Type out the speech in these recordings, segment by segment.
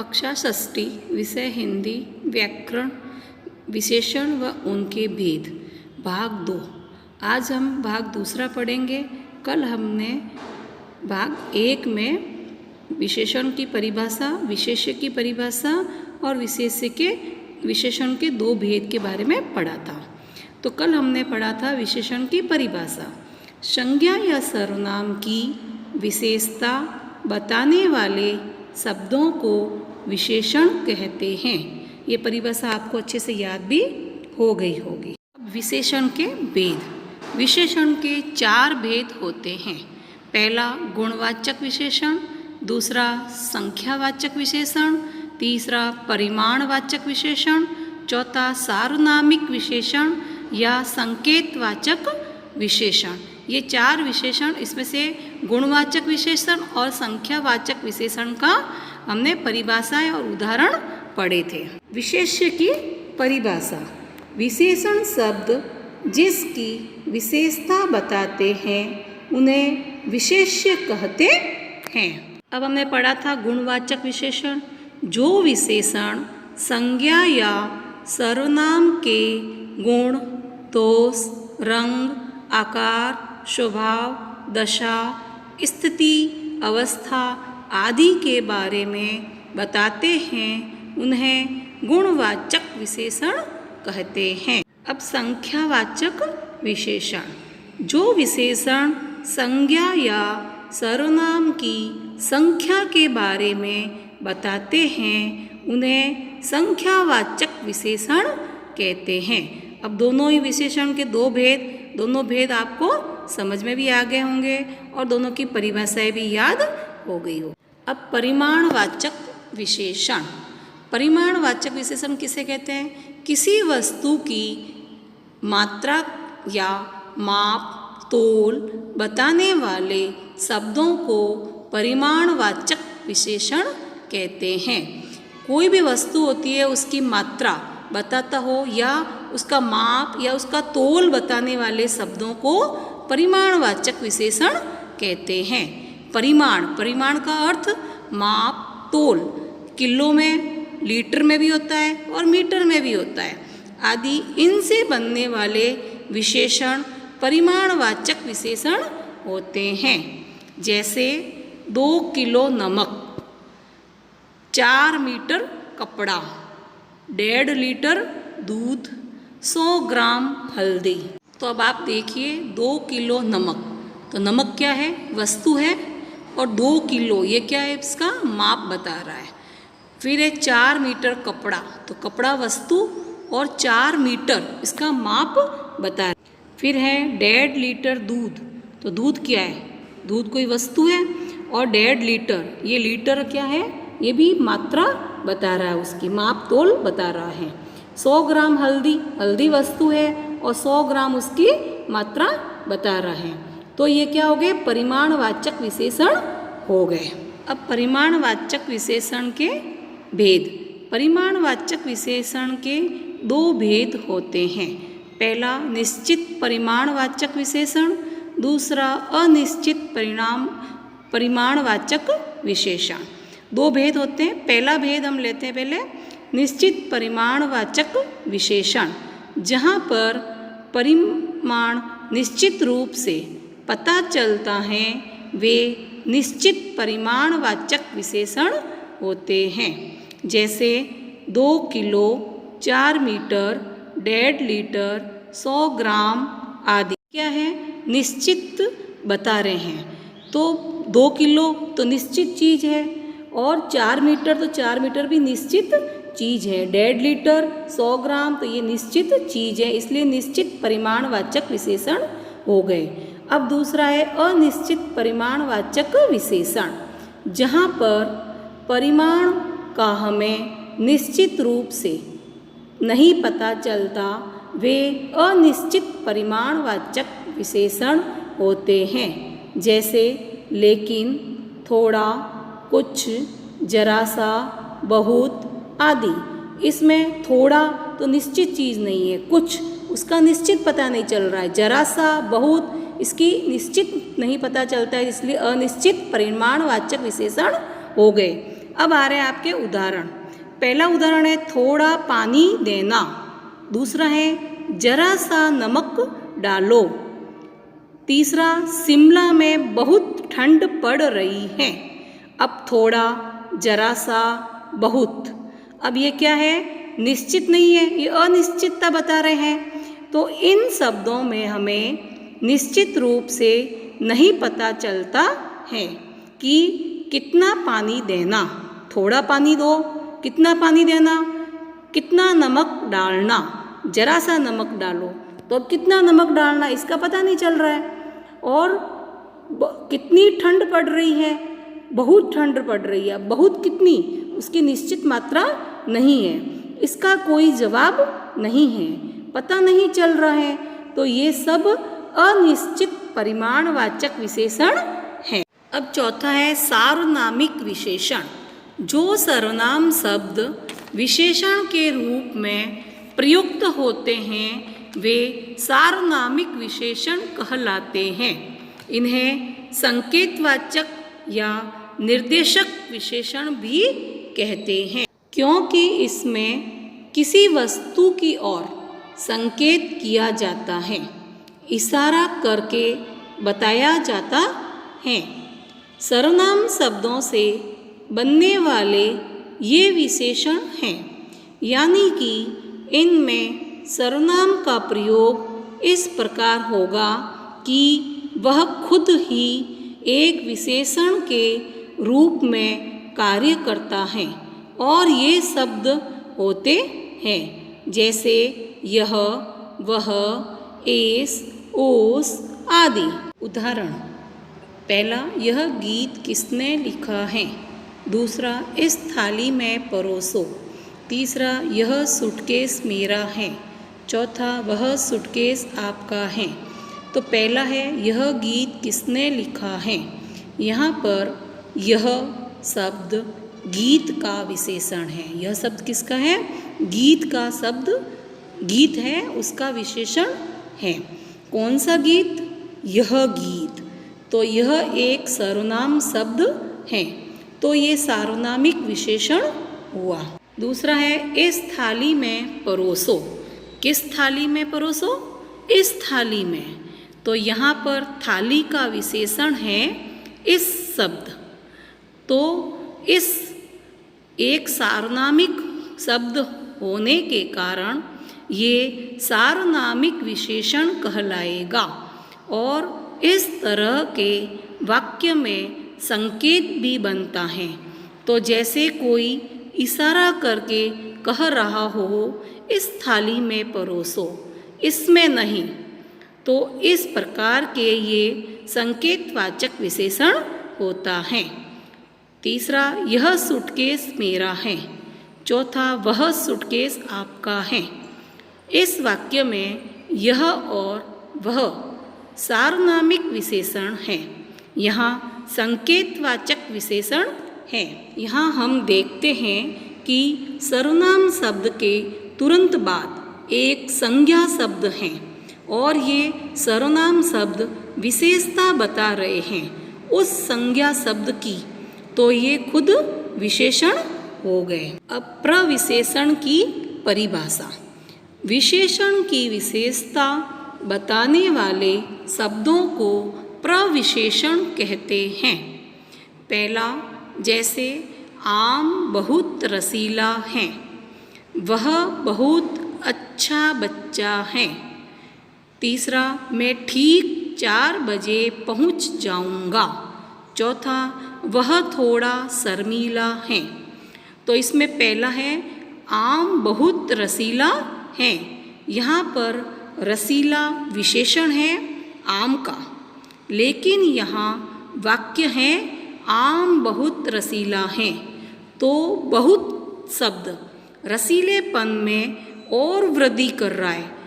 कक्षा षष्ठी विषय हिंदी व्याकरण विशेषण व उनके भेद भाग 2। आज हम भाग दूसरा पढ़ेंगे। कल हमने भाग 1 में विशेषण की परिभाषा, विशेष्य की परिभाषा और विशेष्य के विशेषण के 2 भेद के बारे में पढ़ा था। तो कल हमने पढ़ा था विशेषण की परिभाषा। संज्ञा या सर्वनाम की विशेषता बताने वाले शब्दों को विशेषण कहते हैं। ये परिभाषा आपको अच्छे से याद भी हो गई होगी। विशेषण के भेद। विशेषण के 4 भेद होते हैं। पहला गुणवाचक विशेषण, दूसरा संख्यावाचक विशेषण, तीसरा परिमाणवाचक विशेषण, चौथा सार्वनामिक विशेषण या संकेतवाचक विशेषण। ये 4 विशेषण, इसमें से गुणवाचक विशेषण और संख्यावाचक विशेषण का हमने परिभाषाएं और उदाहरण पढ़े थे। विशेष्य की परिभाषा। विशेषण शब्द जिसकी विशेषता बताते हैं उन्हें विशेष्य कहते हैं। अब हमने पढ़ा था गुणवाचक विशेषण। जो विशेषण संज्ञा या सर्वनाम के गुण, दोष, रंग, आकार, स्वभाव, दशा, स्थिति, अवस्था आदि के बारे में बताते हैं उन्हें गुणवाचक विशेषण कहते हैं। अब संख्यावाचक विशेषण। जो विशेषण संज्ञा या सर्वनाम की संख्या के बारे में बताते हैं उन्हें संख्यावाचक विशेषण कहते हैं। अब दोनों ही विशेषण के 2 भेद, दोनों भेद आपको समझ में भी आ गए होंगे और दोनों की परिभाषाएं भी याद हो गई हो। अब परिमाणवाचक विशेषण। परिमाणवाचक विशेषण किसे कहते हैं? किसी वस्तु की मात्रा या माप, तोल बताने वाले शब्दों को परिमाणवाचक विशेषण कहते हैं। कोई भी वस्तु होती है, उसकी मात्रा बताता हो या उसका माप या उसका तोल बताने वाले शब्दों को परिमाणवाचक विशेषण कहते हैं। परिमाण का अर्थ माप, तोल, किलो में, लीटर में भी होता है और मीटर में भी होता है आदि। इनसे बनने वाले विशेषण परिमाणवाचक विशेषण होते हैं। जैसे 2 किलो नमक, 4 मीटर कपड़ा, 1.5 लीटर दूध, 100 ग्राम हल्दी। तो अब आप देखिए 2 किलो नमक, तो नमक क्या है? वस्तु है। और 2 किलो ये क्या है? इसका माप बता रहा है। फिर है 4 मीटर कपड़ा, तो कपड़ा वस्तु और 4 मीटर इसका माप बता रहा है। फिर है 1.5 लीटर दूध, तो दूध क्या है? दूध कोई वस्तु है। और 1.5 लीटर, ये लीटर क्या है? ये भी मात्रा बता रहा है, उसकी माप तोल बता रहा है। 100 ग्राम हल्दी, हल्दी वस्तु है और 100 ग्राम उसकी मात्रा बता रहा है। तो ये क्या हो गए? परिमाणवाचक विशेषण हो गए। अब परिमाणवाचक विशेषण के भेद। परिमाणवाचक विशेषण के 2 भेद होते हैं। पहला निश्चित परिमाणवाचक विशेषण, दूसरा अनिश्चित परिमाणवाचक विशेषण। 2 भेद होते हैं। पहला भेद हम लेते हैं पहले, निश्चित परिमाणवाचक विशेषण। जहाँ पर परिमाण निश्चित रूप से पता चलता है वे निश्चित परिमाणवाचक विशेषण होते हैं। जैसे 2 किलो, 4 मीटर, 1.5 लीटर, 100 ग्राम आदि क्या है? निश्चित बता रहे हैं। तो 2 किलो तो निश्चित चीज़ है और 4 मीटर, तो 4 मीटर भी निश्चित चीज़ है। 1.5 लीटर, 100 ग्राम, तो ये निश्चित चीज़ है, इसलिए निश्चित परिमाणवाचक विशेषण हो गए। अब दूसरा है अनिश्चित परिमाणवाचक विशेषण। जहाँ पर परिमाण का हमें निश्चित रूप से नहीं पता चलता वे अनिश्चित परिमाणवाचक विशेषण होते हैं। जैसे लेकिन, थोड़ा, कुछ, जरा सा, बहुत आदि। इसमें थोड़ा तो निश्चित चीज़ नहीं है, कुछ उसका निश्चित पता नहीं चल रहा है, जरा सा, बहुत इसकी निश्चित नहीं पता चलता है, इसलिए अनिश्चित परिमाणवाचक विशेषण हो गए। अब आ रहे हैं आपके उदाहरण। पहला उदाहरण है थोड़ा पानी देना। दूसरा है जरा सा नमक डालो। तीसरा शिमला में बहुत ठंड पड़ रही है। अब थोड़ा, जरा सा, बहुत। अब ये क्या है? निश्चित नहीं है, ये अनिश्चितता बता रहे हैं। तो इन शब्दों में हमें निश्चित रूप से नहीं पता चलता है कि कितना पानी देना। थोड़ा पानी दो, कितना पानी देना, कितना नमक डालना, जरा सा नमक डालो। तो अब कितना नमक डालना इसका पता नहीं चल रहा है। और कितनी ठंड पड़ रही है, बहुत ठंड पड़ रही है। बहुत कितनी, उसकी निश्चित मात्रा नहीं है, इसका कोई जवाब नहीं है, पता नहीं चल रहा है। तो ये सब अनिश्चित परिमाणवाचक विशेषण हैं। अब चौथा है सार्वनामिक विशेषण। जो सर्वनाम शब्द विशेषण के रूप में प्रयुक्त होते हैं वे सार्वनामिक विशेषण कहलाते हैं। इन्हें संकेतवाचक या निर्देशक विशेषण भी कहते हैं, क्योंकि इसमें किसी वस्तु की ओर संकेत किया जाता है, इशारा करके बताया जाता है। सर्वनाम शब्दों से बनने वाले ये विशेषण हैं, यानी कि इनमें सर्वनाम का प्रयोग इस प्रकार होगा कि वह खुद ही एक विशेषण के रूप में कार्य करता है और ये शब्द होते हैं, जैसे यह, वह, एस, ओस आदि। उदाहरण: पहला, यह गीत किसने लिखा है। दूसरा, इस थाली में परोसो। तीसरा, यह सूटकेस मेरा है। चौथा, वह सूटकेस आपका है। तो पहला है यह गीत किसने लिखा है। यहाँ पर यह शब्द गीत का विशेषण है। यह शब्द किसका है? गीत का शब्द, गीत है उसका विशेषण है। कौन सा गीत? यह गीत। तो यह एक सर्वनाम शब्द है, तो ये सार्वनामिक विशेषण हुआ। दूसरा है इस थाली में परोसो। किस थाली में परोसो? इस थाली में। तो यहाँ पर थाली का विशेषण है इस शब्द। तो इस एक सार्वनामिक शब्द होने के कारण ये सार्वनामिक विशेषण कहलाएगा और इस तरह के वाक्य में संकेत भी बनता है। तो जैसे कोई इशारा करके कह रहा हो इस थाली में परोसो, इसमें नहीं। तो इस प्रकार के ये संकेतवाचक विशेषण होता है। तीसरा, यह सूटकेस मेरा है। चौथा, वह सूटकेस आपका है। इस वाक्य में यह और वह सार्वनामिक विशेषण है, यहाँ संकेतवाचक विशेषण है। यहाँ हम देखते हैं कि सर्वनाम शब्द के तुरंत बाद एक संज्ञा शब्द है और ये सर्वनाम शब्द विशेषता बता रहे हैं उस संज्ञा शब्द की, तो ये खुद विशेषण हो गए। अब प्रविशेषण की परिभाषा। विशेषण की विशेषता बताने वाले शब्दों को प्रविशेषण कहते हैं। पहला, जैसे आम बहुत रसीला है, वह बहुत अच्छा बच्चा है। तीसरा, मैं ठीक 4 बजे पहुंच जाऊंगा। चौथा, वह थोड़ा शर्मीला है। तो इसमें पहला है आम बहुत रसीला है। यहाँ पर रसीला विशेषण है आम का, लेकिन यहाँ वाक्य है आम बहुत रसीला है। तो बहुत शब्द रसीलेपन में और वृद्धि कर रहा है।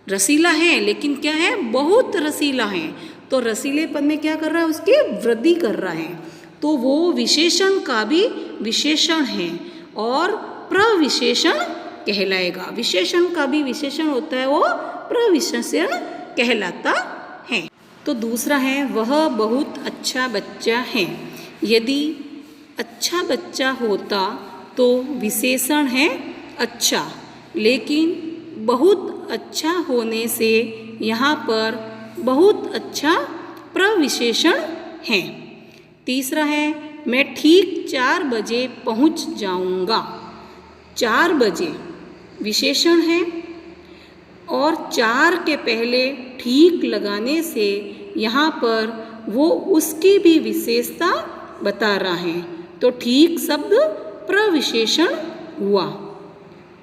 रसीला है लेकिन क्या है? बहुत रसीला है। तो रसीलेपन में क्या कर रहा है? उसकी वृद्धि कर रहा है। तो वो विशेषण का भी विशेषण है और प्रविशेषण कहलाएगा। विशेषण का भी विशेषण होता है, वो प्रविशेषण कहलाता है। तो दूसरा है वह बहुत अच्छा बच्चा है। यदि अच्छा बच्चा होता तो विशेषण है अच्छा, लेकिन बहुत अच्छा होने से यहाँ पर बहुत अच्छा प्रविशेषण है। तीसरा है मैं ठीक 4 बजे पहुँच जाऊँगा। 4 बजे विशेषण है और 4 के पहले ठीक लगाने से यहाँ पर वो उसकी भी विशेषता बता रहा है, तो ठीक शब्द प्रविशेषण हुआ।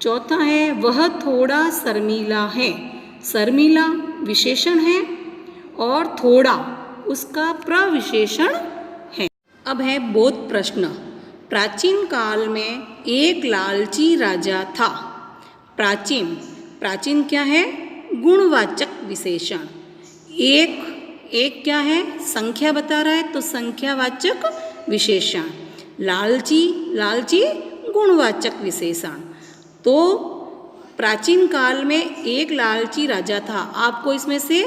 चौथा है वह थोड़ा शर्मीला है। शर्मीला विशेषण है और थोड़ा उसका प्रविशेषण है। अब है बोध प्रश्न। प्राचीन काल में एक लालची राजा था। प्राचीन क्या है? गुणवाचक विशेषण। एक क्या है? संख्या बता रहा है, तो संख्यावाचक विशेषण। लालची गुणवाचक विशेषण। तो प्राचीन काल में एक लालची राजा था। आपको इसमें से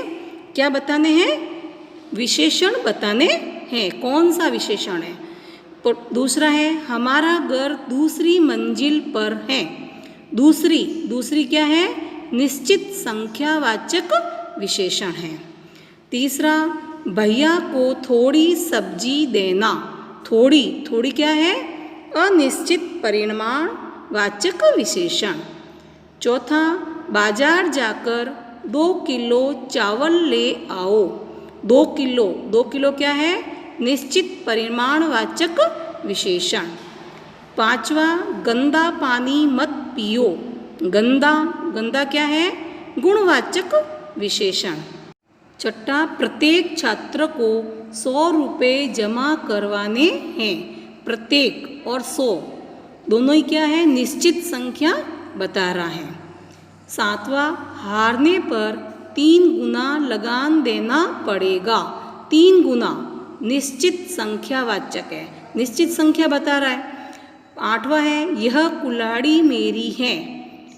क्या बताने हैं? विशेषण बताने हैं। कौन सा विशेषण है? दूसरा है हमारा घर दूसरी मंजिल पर है। दूसरी क्या है? निश्चित संख्यावाचक विशेषण है। तीसरा भैया को थोड़ी सब्जी देना। थोड़ी क्या है? अनिश्चित परिमाणवाचक विशेषण। चौथा बाजार जाकर 2 किलो चावल ले आओ। 2 किलो क्या है? निश्चित परिमाणवाचक विशेषण। पांचवा गंदा पानी मत पियो। गंदा क्या है? गुणवाचक विशेषण। छठा प्रत्येक छात्र को 100 रुपये जमा करवाने हैं। प्रत्येक और 100 दोनों ही क्या है? निश्चित संख्या बता रहा है। सातवां हारने पर 3 गुना लगान देना पड़ेगा। 3 गुना निश्चित संख्यावाचक है, निश्चित संख्या बता रहा है। आठवां है यह कुल्हाड़ी मेरी है।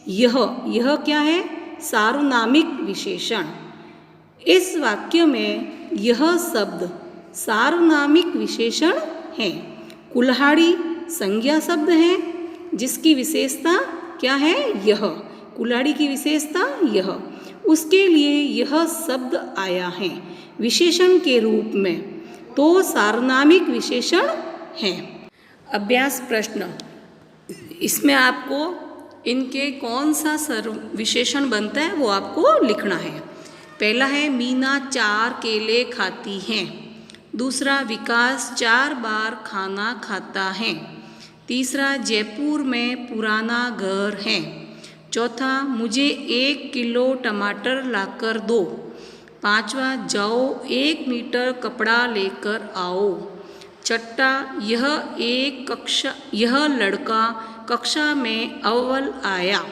यह क्या है? सार्वनामिक विशेषण। इस वाक्य में यह शब्द सार्वनामिक विशेषण है। कुल्हाड़ी संज्ञा शब्द है जिसकी विशेषता क्या है? यह। कुल्हाड़ी की विशेषता यह, उसके लिए यह शब्द आया है विशेषण के रूप में, तो सार्वनामिक विशेषण है। अभ्यास प्रश्न। इसमें आपको इनके कौन सा विशेषण बनता है वो आपको लिखना है। पहला है मीना 4 केले खाती है। दूसरा विकास 4 बार खाना खाता है। तीसरा जयपुर में पुराना घर है। चौथा मुझे 1 किलो टमाटर लाकर दो। पांचवा जाओ 1 मीटर कपड़ा लेकर आओ। छठा यह लड़का कक्षा में अव्वल आया।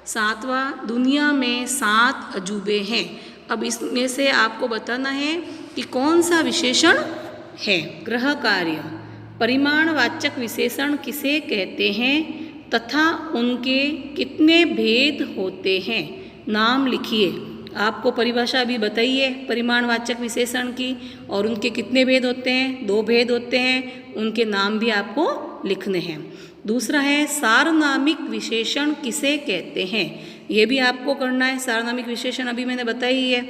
सातवां दुनिया में 7 अजूबे हैं। अब इसमें से आपको बताना है कि कौन सा विशेषण है। गृह कार्य। परिमाणवाचक विशेषण किसे कहते हैं तथा उनके कितने भेद होते हैं? नाम लिखिए। आपको परिभाषा अभी बताइए परिमाणवाचक विशेषण की, और उनके कितने भेद होते हैं? 2 भेद होते हैं। उनके नाम भी आपको लिखने हैं। दूसरा है सार्वनामिक विशेषण किसे कहते हैं? ये भी आपको करना है। सार्वनामिक विशेषण अभी मैंने बताई है,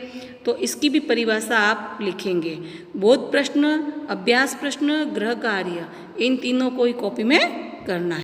तो इसकी भी परिभाषा आप लिखेंगे। बोध प्रश्न, अभ्यास प्रश्न, गृह कार्य, इन तीनों को ही कॉपी में करना है।